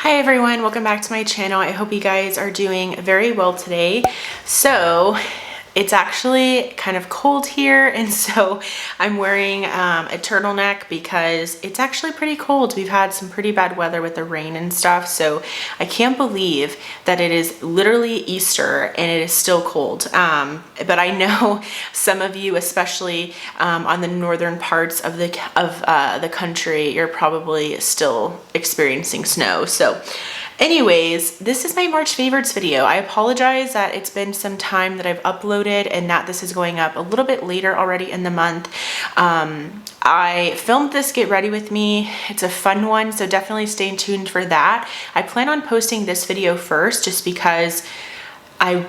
Hi everyone, welcome back to my channel. I hope you guys are doing very well today. So it's actually kind of cold here, and so I'm wearing a turtleneck because it's actually pretty cold. We've had some pretty bad weather with the rain and stuff, so I can't believe that it is literally Easter and it is still cold. But I know some of you, especially on the northern parts of the country, you're probably still experiencing snow. So anyways, this is my March favorites video. I apologize that it's been some time that I've uploaded and that this is going up a little bit later already in the month. I filmed this Get Ready With Me. It's a fun one, so definitely stay tuned for that. I plan on posting this video first just because I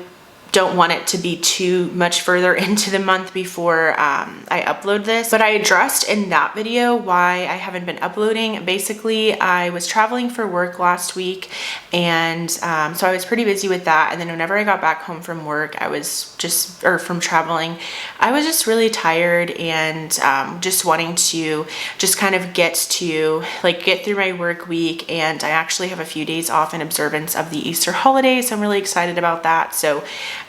don't want it to be too much further into the month before I upload this. But I addressed in that video why I haven't been uploading. Basically, I was traveling for work last week, and so I was pretty busy with that. And then whenever I got back home from work, from traveling, I was just really tired and just wanting to just kind of get through my work week. And I actually have a few days off in observance of the Easter holiday, so I'm really excited about that. So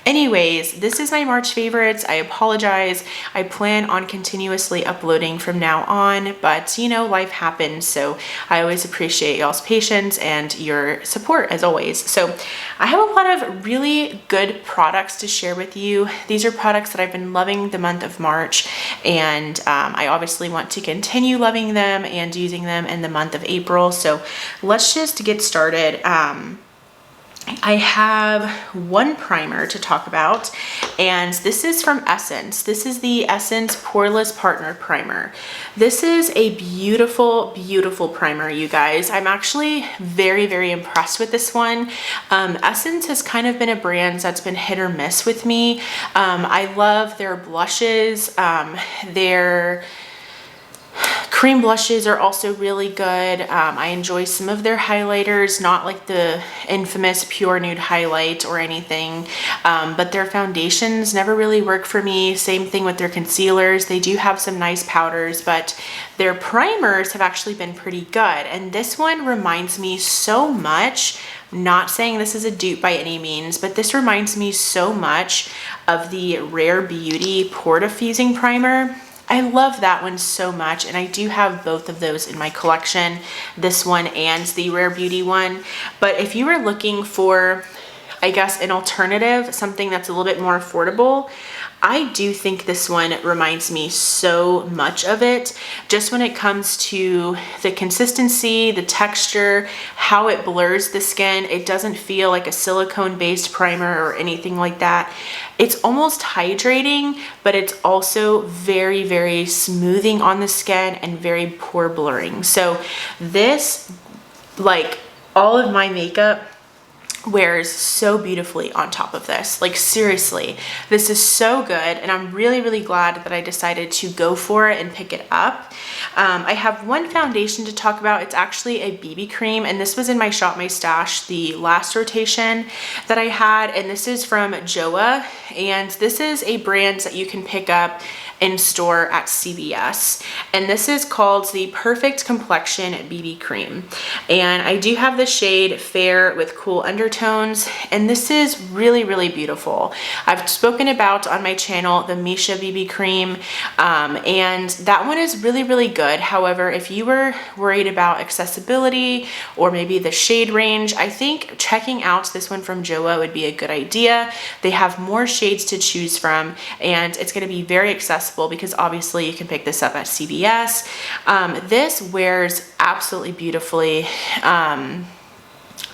anyways, this is my March favorites. I apologize. I plan on continuously uploading from now on, but you know, life happens. So I always appreciate y'all's patience and your support as always. So I have a lot of really good products to share with you. These are products that I've been loving the month of March, and I obviously want to continue loving them and using them in the month of April. So let's just get started. I have one primer to talk about, and this is from Essence. This is the Essence Poreless Partner Primer. This is a beautiful, beautiful primer, you guys. I'm actually very, very impressed with this one. Essence has kind of been a brand that's been hit or miss with me. I love their blushes. Their cream blushes are also really good. I enjoy some of their highlighters, not like the infamous Pure Nude highlight or anything, but their foundations never really work for me. Same thing with their concealers. They do have some nice powders, but their primers have actually been pretty good. And this one reminds me so much, not saying this is a dupe by any means, but this reminds me so much of the Rare Beauty Pore Diffusing Primer. I love that one so much, and I do have both of those in my collection, this one and the Rare Beauty one. But if you were looking for, I guess, an alternative, something that's a little bit more affordable, I do think this one reminds me so much of it, just when it comes to the consistency, the texture, how it blurs the skin. It doesn't feel like a silicone-based primer or anything like that. It's almost hydrating, but it's also very, very smoothing on the skin and very pore blurring. So this, like all of my makeup, wears so beautifully on top of this. Like seriously, this is so good, and I'm really, really glad that I decided to go for it and pick it up. I have one foundation to talk about. It's actually a BB cream, and this was in my Shop My Stash, the last rotation that I had, and this is from Joa, and this is a brand that you can pick up in store at CVS, and this is called the Perfect Complexion BB Cream, and I do have the shade Fair with Cool Undertones, and this is really, really beautiful. I've spoken about on my channel the Misha BB Cream, and that one is really, really good. However, if you were worried about accessibility or maybe the shade range, I think checking out this one from Joa would be a good idea. They have more shades to choose from, and it's going to be very accessible because obviously you can pick this up at CVS. This wears absolutely beautifully.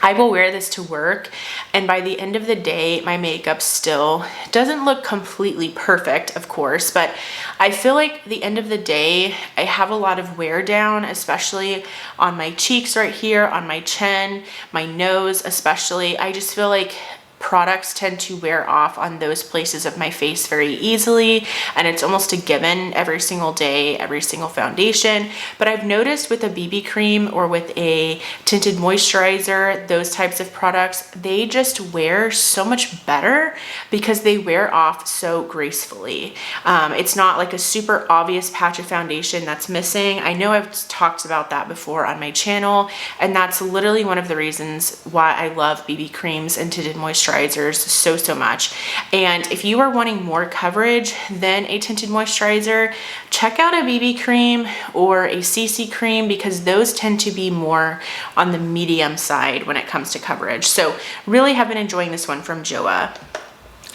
I will wear this to work, and by the end of the day, my makeup still doesn't look completely perfect, of course, but I feel like the end of the day, I have a lot of wear down, especially on my cheeks right here, on my chin, my nose especially. I just feel like products tend to wear off on those places of my face very easily, and it's almost a given every single day, every single foundation. But I've noticed with a BB cream or with a tinted moisturizer, those types of products, they just wear so much better because they wear off so gracefully. It's not like a super obvious patch of foundation that's missing. I know I've talked about that before on my channel, and that's literally one of the reasons why I love BB creams and tinted moisturizers so much. And if you are wanting more coverage than a tinted moisturizer, check out a BB cream or a CC cream, because those tend to be more on the medium side when it comes to coverage. So really have been enjoying this one from Joa.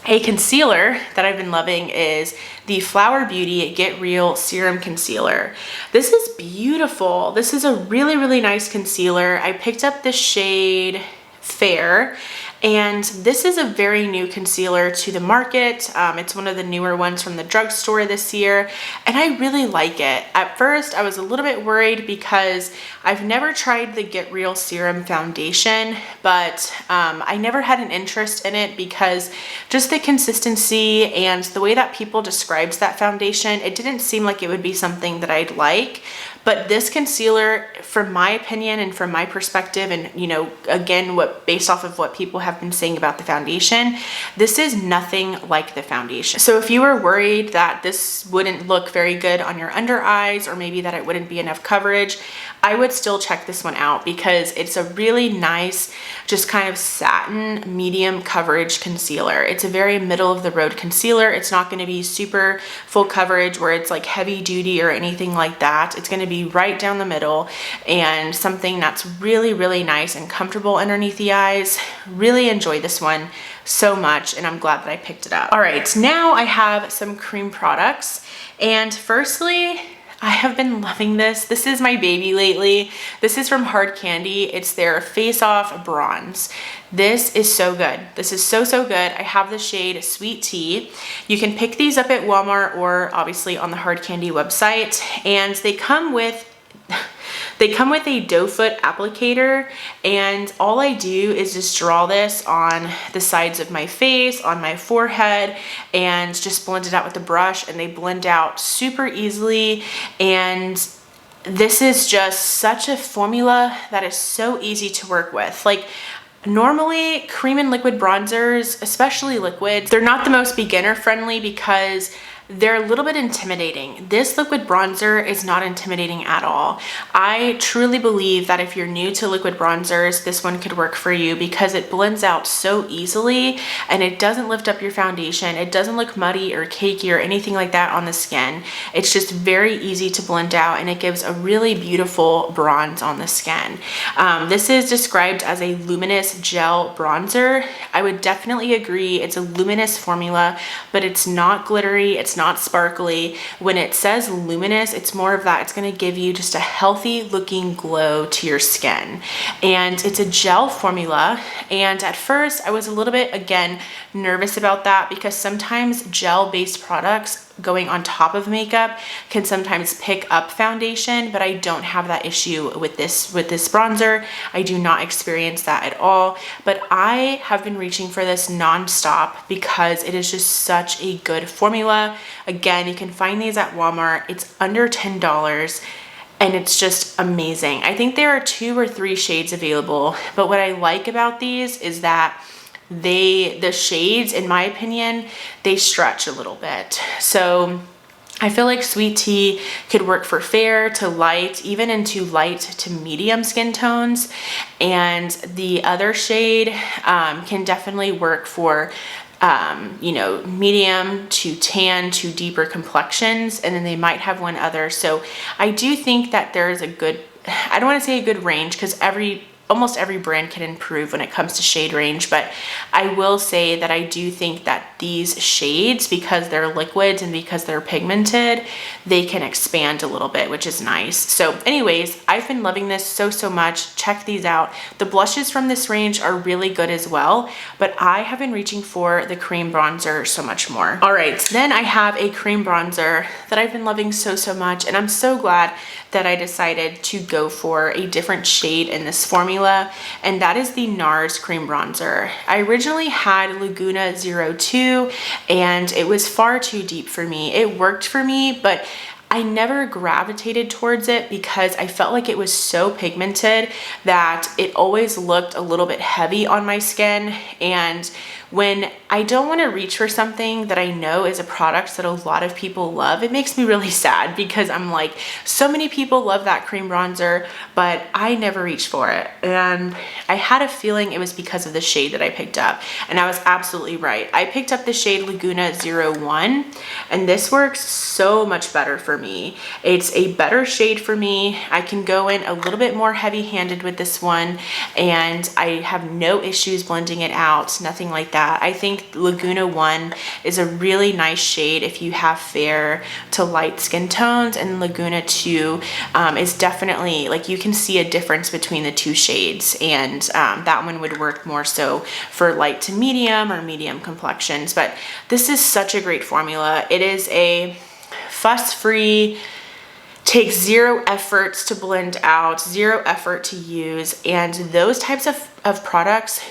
A concealer that I've been loving is the Flower Beauty Get Real Serum Concealer. This is beautiful. This is a really nice concealer. I picked up the shade Fair, and this is a very new concealer to the market. It's one of the newer ones from the drugstore this year, and I really like it. At first, I was a little bit worried because I've never tried the Get Real Serum Foundation, but I never had an interest in it because just the consistency and the way that people describes that foundation, it didn't seem like it would be something that I'd like. But this concealer, from my opinion and from my perspective, and you know, again, based off of what people have been saying about the foundation, this is nothing like the foundation. So if you were worried that this wouldn't look very good on your under eyes, or maybe that it wouldn't be enough coverage, I would still check this one out because it's a really nice, just kind of satin medium coverage concealer. It's a very middle of the road concealer. It's not going to be super full coverage where it's like heavy duty or anything like that. It's going to be right down the middle, and something that's really nice and comfortable underneath the eyes. Really enjoy this one so much, and I'm glad that I picked it up. All right, now I have some cream products, and firstly, I have been loving this. This is my baby lately. This is from Hard Candy. It's their Face Off Bronze. This is so good. This is so good. I have the shade Sweet Tea. You can pick these up at Walmart or obviously on the Hard Candy website, and they come with a doe foot applicator, and all I do is just draw this on the sides of my face, on my forehead, and just blend it out with the brush, and they blend out super easily. And this is just such a formula that is so easy to work with. Like, normally cream and liquid bronzers, especially liquids, they're not the most beginner friendly because they're a little bit intimidating. This liquid bronzer is not intimidating at all. I truly believe that if you're new to liquid bronzers, this one could work for you because it blends out so easily and it doesn't lift up your foundation. It doesn't look muddy or cakey or anything like that on the skin. It's just very easy to blend out, and it gives a really beautiful bronze on the skin. This is described as a luminous gel bronzer. I would definitely agree. It's a luminous formula, but it's not glittery. It's not sparkly. When it says luminous, it's more of that. It's going to give you just a healthy looking glow to your skin. And it's a gel formula. And at first I was a little bit, again, nervous about that because sometimes gel based products going on top of makeup can sometimes pick up foundation, but I don't have that issue with this bronzer. I do not experience that at all, but I have been reaching for this nonstop because it is just such a good formula. Again, you can find these at Walmart. It's under $10. And it's just amazing. I think there are 2 or 3 shades available, but what I like about these is that the shades, in my opinion, they stretch a little bit. So I feel like Sweet Tea could work for fair to light, even into light to medium skin tones. And the other shade can definitely work for you know, medium to tan to deeper complexions, and then they might have one other. So I do think that there is a good, I don't want to say a good range because almost every brand can improve when it comes to shade range, but I will say that I do think that these shades, because they're liquids and because they're pigmented, they can expand a little bit, which is nice. So anyways, I've been loving this so much. Check these out. The blushes from this range are really good as well, but I have been reaching for the cream bronzer so much more. All right, then I have a cream bronzer that I've been loving so much, and I'm so glad that I decided to go for a different shade in this formula, and that is the NARS Cream Bronzer. I originally had Laguna 02, and it was far too deep for me. It worked for me, but I never gravitated towards it because I felt like it was so pigmented that it always looked a little bit heavy on my skin. And when I don't want to reach for something that I know is a product that a lot of people love, it makes me really sad because I'm like, so many people love that cream bronzer, but I never reached for it. And I had a feeling it was because of the shade that I picked up. And I was absolutely right. I picked up the shade Laguna 01, and this works so much better for me. It's a better shade for me. I can go in a little bit more heavy-handed with this one, and I have no issues blending it out, nothing like that. I think Laguna 1 is a really nice shade if you have fair to light skin tones, and Laguna 2 is definitely, like, you can see a difference between the two shades, and that one would work more so for light to medium or medium complexions. But this is such a great formula. It is a fuss-free, takes zero efforts to blend out, zero effort to use, and those types of products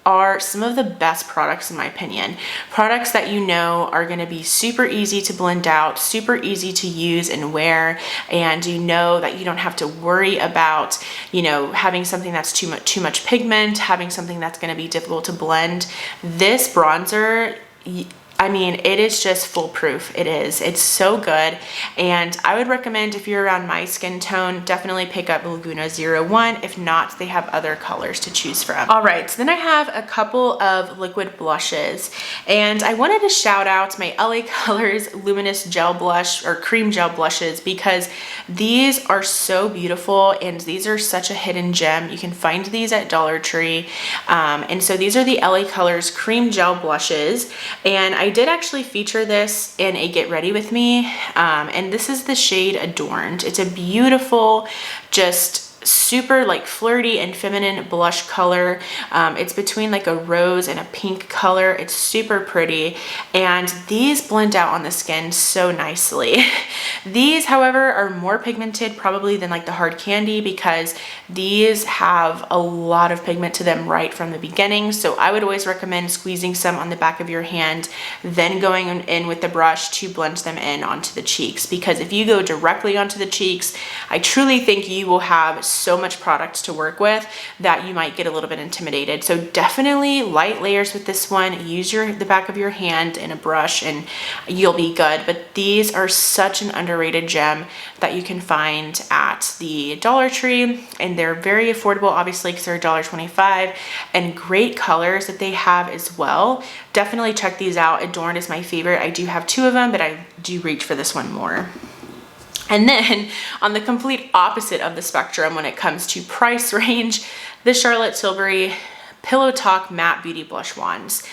are some of the best products in my opinion. Products that you know are going to be super easy to blend out, super easy to use and wear, and you know that you don't have to worry about, you know, having something that's too much pigment, having something that's going to be difficult to blend. This bronzer, I mean, it is just foolproof. It is. It's so good. And I would recommend, if you're around my skin tone, definitely pick up Laguna 01. If not, they have other colors to choose from. All right, so then I have a couple of liquid blushes, and I wanted to shout out my LA Colors Luminous Gel Blush or Cream Gel Blushes because these are so beautiful and these are such a hidden gem. You can find these at Dollar Tree. And so these are the LA Colors Cream Gel Blushes, and I did actually feature this in a Get Ready With Me, and this is the shade Adorned. It's a beautiful, just super like flirty and feminine blush color. It's between like a rose and a pink color. It's super pretty, and these blend out on the skin so nicely. These, however, are more pigmented probably than like the Hard Candy because these have a lot of pigment to them right from the beginning. So I would always recommend squeezing some on the back of your hand, then going in with the brush to blend them in onto the cheeks, because if you go directly onto the cheeks, I truly think you will have so much product to work with that you might get a little bit intimidated. So definitely light layers with this one. Use the back of your hand and a brush and you'll be good. But these are such an underrated gem that you can find at the Dollar Tree, and they're very affordable, obviously, because they're $1.25, and great colors that they have as well. Definitely check these out. Adorned is my favorite. I do have two of them, but I do reach for this one more. And then on the complete opposite of the spectrum when it comes to price range, the Charlotte Tilbury Pillow Talk Matte Beauty Blush Wands.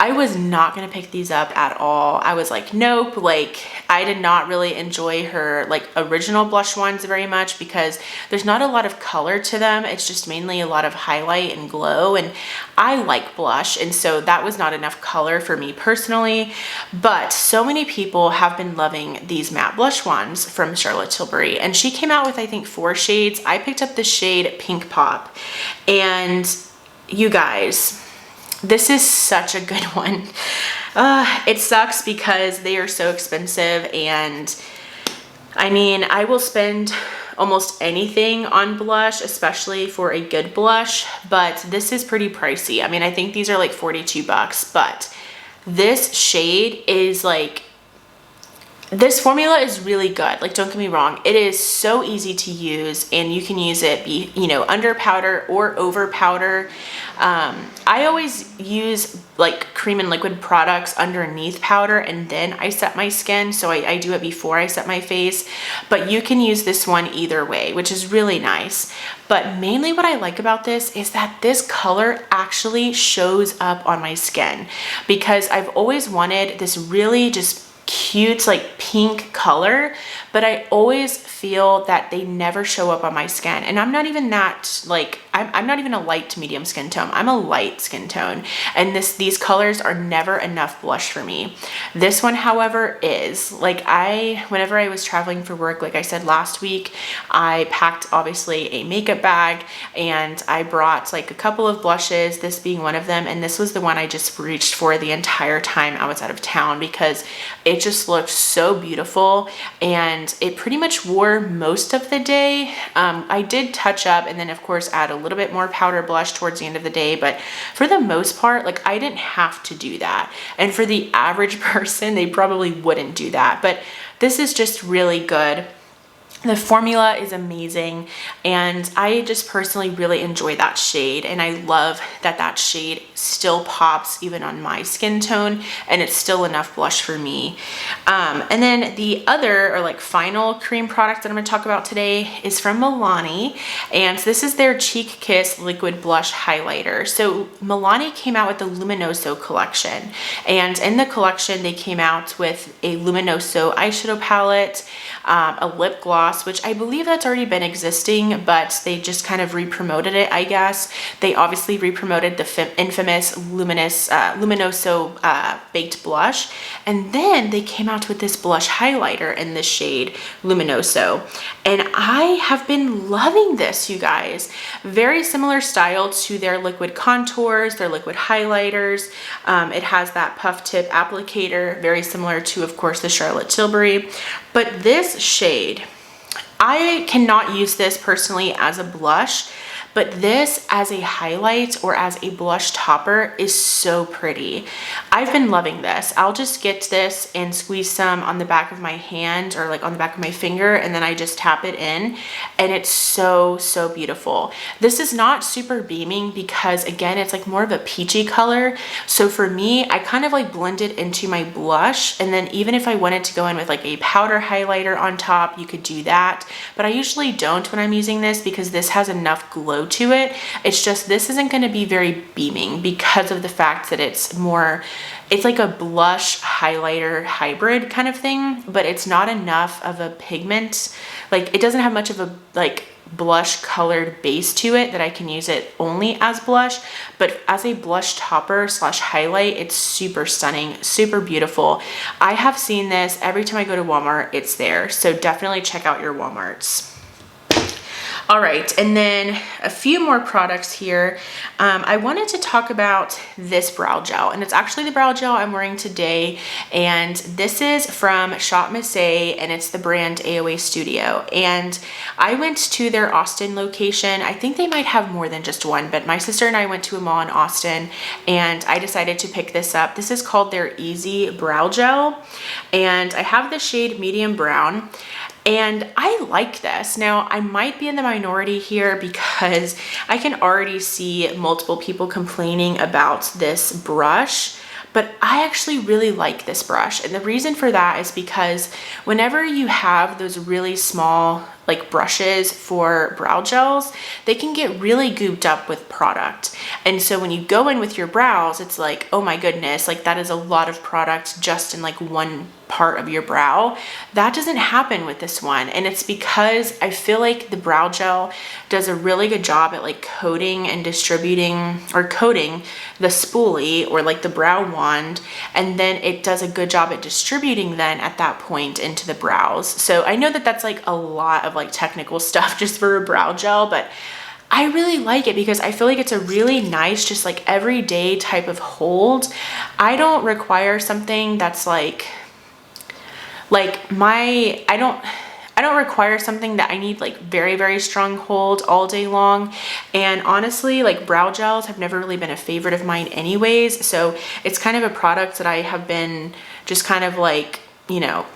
I was not gonna pick these up at all. I was like, nope, like I did not really enjoy her like original blush wands very much because there's not a lot of color to them. It's just mainly a lot of highlight and glow, and I like blush, and so that was not enough color for me personally. But so many people have been loving these matte blush wands from Charlotte Tilbury, and she came out with I think 4 shades. I picked up the shade Pink Pop, and you guys, this is such a good one. It sucks because they are so expensive, and I mean, I will spend almost anything on blush, especially for a good blush, but this is pretty pricey. I mean, I think these are like 42 bucks, but this shade is like, this formula is really good. Like, don't get me wrong. It is so easy to use, and you can use it, you know, under powder or over powder. I always use like cream and liquid products underneath powder, and then I set my skin. So I do it before I set my face, but you can use this one either way, which is really nice. But mainly what I like about this is that this color actually shows up on my skin, because I've always wanted this really just cute like pink color, but I always feel that they never show up on my skin. And I'm not even that like, I'm not even a light to medium skin tone. I'm a light skin tone. And these colors are never enough blush for me. This one, however, is like whenever I was traveling for work, like I said last week, I packed obviously a makeup bag and I brought like a couple of blushes, this being one of them. And this was the one I just reached for the entire time I was out of town because it just looked so beautiful and it pretty much wore most of the day. I did touch up and then of course add a little bit more powder blush towards the end of the day, but for the most part, like I didn't have to do that. And for the average person, they probably wouldn't do that, but this is just really good. The formula is amazing and I just personally really enjoy that shade, and I love that that shade still pops even on my skin tone and it's still enough blush for me. And then the other or like final cream product that I'm going to talk about today is from Milani, and this is their Cheek Kiss Liquid Blush Highlighter. So Milani came out with the Luminoso collection, and in the collection they came out with a Luminoso eyeshadow palette, a lip gloss, which I believe that's already been existing, but they just kind of re-promoted it, I guess. They obviously re-promoted the infamous Luminoso baked blush, and then they came out with this blush highlighter in the shade Luminoso, and I have been loving this, you guys. Very similar style to their liquid contours, their liquid highlighters. It has that puff tip applicator, very similar to, of course, the Charlotte Tilbury, but this shade, I cannot use this personally as a blush, but this as a highlight or as a blush topper is so pretty. I've been loving this. I'll just get this and squeeze some on the back of my hand or like on the back of my finger, and then I just tap it in, and it's so, so beautiful. This is not super beaming because again, it's like more of a peachy color. So for me, I kind of like blend it into my blush, and then even if I wanted to go in with like a powder highlighter on top, you could do that. But I usually don't when I'm using this because this has enough glow to it. It's just this isn't going to be very beaming because of the fact that it's like a blush highlighter hybrid kind of thing, but it's not enough of a pigment. Like it doesn't have much of a like blush colored base to it that I can use it only as blush, but as a blush topper slash highlight, it's super stunning, super beautiful. I have seen this every time I go to Walmart, it's there. So definitely check out your Walmarts. All right, and then a few more products here. I wanted to talk about this brow gel, and it's actually the brow gel I'm wearing today, and this is from Shop Miss A, and it's the brand AOA Studio. And I went to their Austin location. I think they might have more than just one, but my sister and I went to a mall in Austin, and I decided to pick this up. This is called their Easy Brow Gel, and I have the shade medium brown. And I like this. Now, I might be in the minority here because I can already see multiple people complaining about this brush, but I actually really like this brush. And the reason for that is because whenever you have those really small like brushes for brow gels, they can get really gooped up with product. And so when you go in with your brows, it's like, oh my goodness, like that is a lot of product just in like one part of your brow. That doesn't happen with this one. And it's because I feel like the brow gel does a really good job at like coating and distributing or coating the spoolie or like the brow wand. And then it does a good job at distributing then at that point into the brows. So I know that that's like a lot of like technical stuff just for a brow gel, but I really like it because I feel like it's a really nice, just like everyday type of hold. I don't require something that's I don't require something that I need like very, very strong hold all day long. And honestly, like brow gels have never really been a favorite of mine anyways. So it's kind of a product that I have been just kind of like, you know,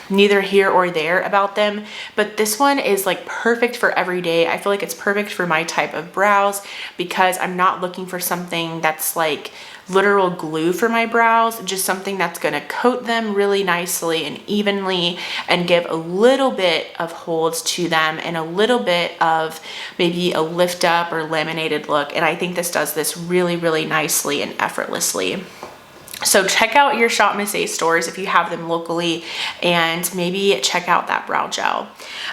neither here or there about them, but this one is like perfect for every day. I feel like it's perfect for my type of brows because I'm not looking for something that's like literal glue for my brows, just something that's gonna coat them really nicely and evenly and give a little bit of holds to them and a little bit of maybe a lift up or laminated look. And I think this does this really, really nicely and effortlessly. So check out your Shop Miss A stores if you have them locally, and maybe check out that brow gel.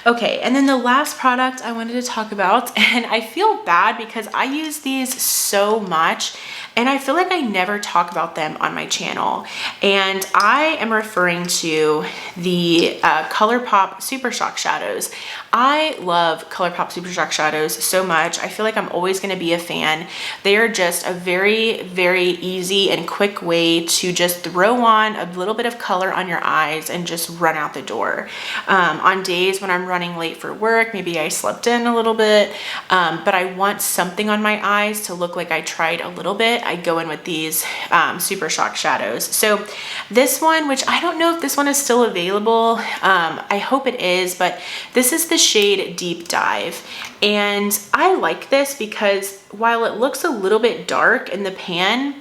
Okay, and then the last product I wanted to talk about, and I feel bad because I use these so much and I feel like I never talk about them on my channel. And I am referring to the Colourpop Super Shock Shadows. I love Colourpop Super Shock Shadows so much. I feel like I'm always gonna be a fan. They are just a very, very easy and quick way to just throw on a little bit of color on your eyes and just run out the door. On days when I'm running late for work, maybe I slept in a little bit, but I want something on my eyes to look like I tried a little bit, I go in with these Super Shock Shadows. So this one, which I don't know if this one is still available, I hope it is, but this is the shade Deep Dive. And I like this because while it looks a little bit dark in the pan,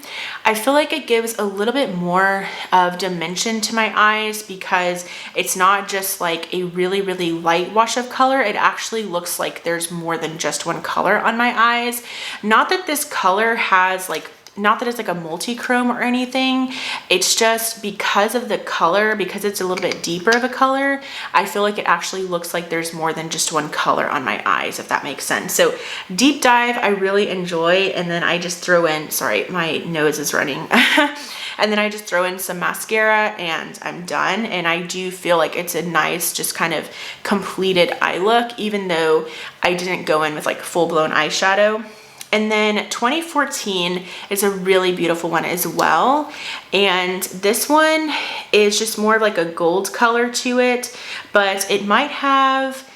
I feel like it gives a little bit more of dimension to my eyes because it's not just like a really, really light wash of color. It actually looks like there's more than just one color on my eyes. Not that this color has like, not that it's like a multi-chrome or anything, it's just because of the color, because it's a little bit deeper of a color, I feel like it actually looks like there's more than just one color on my eyes, if that makes sense. So Deep Dive I really enjoy, and then I just throw in, sorry, my nose is running. And then I just throw in some mascara and I'm done. And I do feel like it's a nice, just kind of completed eye look, even though I didn't go in with like full-blown eyeshadow. And then 2014 is a really beautiful one as well. And this one is just more of like a gold color to it, but it might have,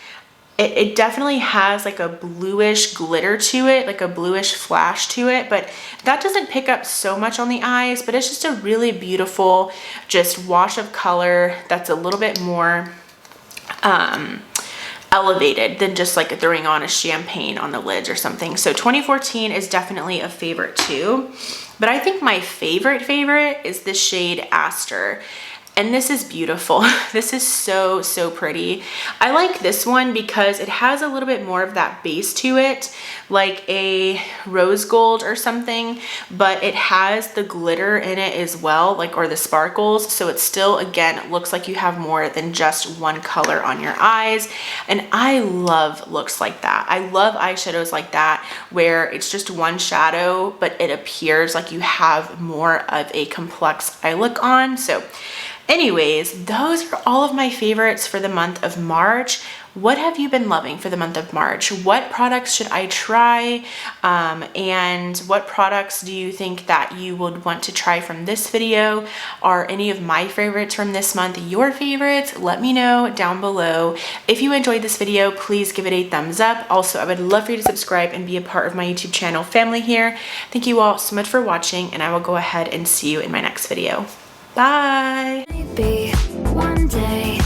it definitely has like a bluish glitter to it, like a bluish flash to it, but that doesn't pick up so much on the eyes, but it's just a really beautiful just wash of color that's a little bit more elevated than just like throwing on a champagne on the lids or something. So 2014 is definitely a favorite too. But I think my favorite is the shade Aster. And this is beautiful. This is so, so pretty. I like this one because it has a little bit more of that base to it, like a rose gold or something, but it has the glitter in it as well, like, or the sparkles. So it still, again, looks like you have more than just one color on your eyes. And I love looks like that. I love eyeshadows like that, where it's just one shadow, but it appears like you have more of a complex eye look on. So anyways, those are all of my favorites for the month of March. What have you been loving for the month of March? What products should I try? And what products do you think that you would want to try from this video? Are any of my favorites from this month your favorites? Let me know down below. If you enjoyed this video, please give it a thumbs up. Also, I would love for you to subscribe and be a part of my YouTube channel family here. Thank you all so much for watching, and I will go ahead and see you in my next video. Bye. Maybe one day